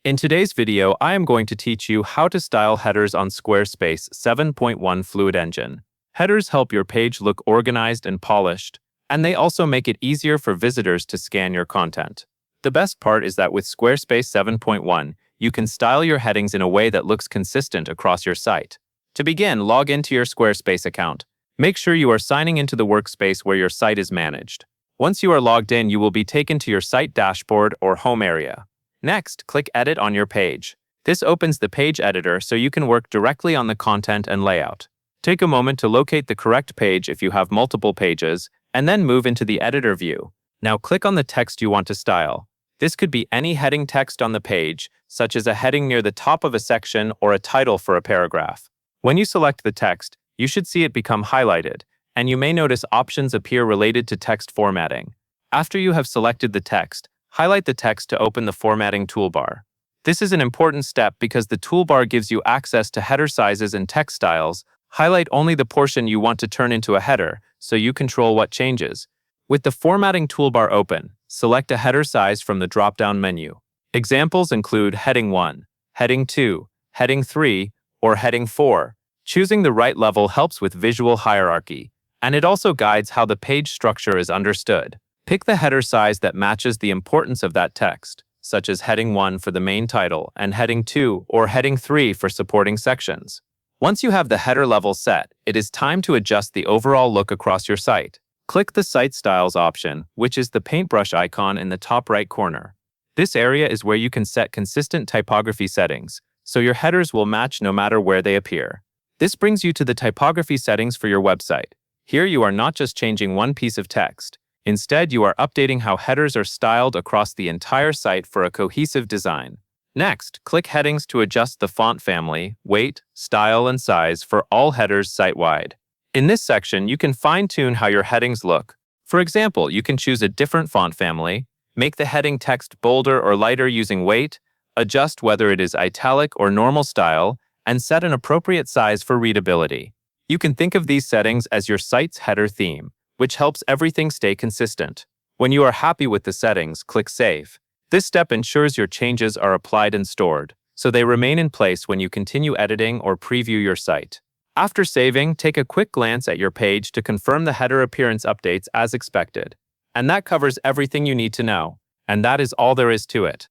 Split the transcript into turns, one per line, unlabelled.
In today's video, I am going to teach you how to style headers on Squarespace 7.1 Fluid Engine. Headers help your page look organized and polished, and they also make it easier for visitors to scan your content. The best part is that with Squarespace 7.1, you can style your headings in a way that looks consistent across your site. To begin, log into your Squarespace account. Make sure you are signing into the workspace where your site is managed. Once you are logged in, you will be taken to your site dashboard or home area. Next, click Edit on your page. This opens the page editor so you can work directly on the content and layout. Take a moment to locate the correct page if you have multiple pages, and then move into the editor view. Now click on the text you want to style. This could be any heading text on the page, such as a heading near the top of a section or a title for a paragraph. When you select the text, you should see it become highlighted, and you may notice options appear related to text formatting. After you have selected the text, highlight the text to open the formatting toolbar. This is an important step because the toolbar gives you access to header sizes and text styles. Highlight only the portion you want to turn into a header, so you control what changes. With the formatting toolbar open, select a header size from the drop-down menu. Examples include Heading 1, Heading 2, Heading 3, or Heading 4. Choosing the right level helps with visual hierarchy, and it also guides how the page structure is understood. Pick the header size that matches the importance of that text, such as Heading 1 for the main title and Heading 2 or Heading 3 for supporting sections. Once you have the header level set, it is time to adjust the overall look across your site. Click the Site Styles option, which is the paintbrush icon in the top right corner. This area is where you can set consistent typography settings, so your headers will match no matter where they appear. This brings you to the typography settings for your website. Here you are not just changing one piece of text. Instead, you are updating how headers are styled across the entire site for a cohesive design. Next, click Headings to adjust the font family, weight, style, and size for all headers site-wide. In this section, you can fine-tune how your headings look. For example, you can choose a different font family, make the heading text bolder or lighter using weight, adjust whether it is italic or normal style, and set an appropriate size for readability. You can think of these settings as your site's header theme, which helps everything stay consistent. When you are happy with the settings, click Save. This step ensures your changes are applied and stored, so they remain in place when you continue editing or preview your site. After saving, take a quick glance at your page to confirm the header appearance updates as expected. And that covers everything you need to know. And that is all there is to it.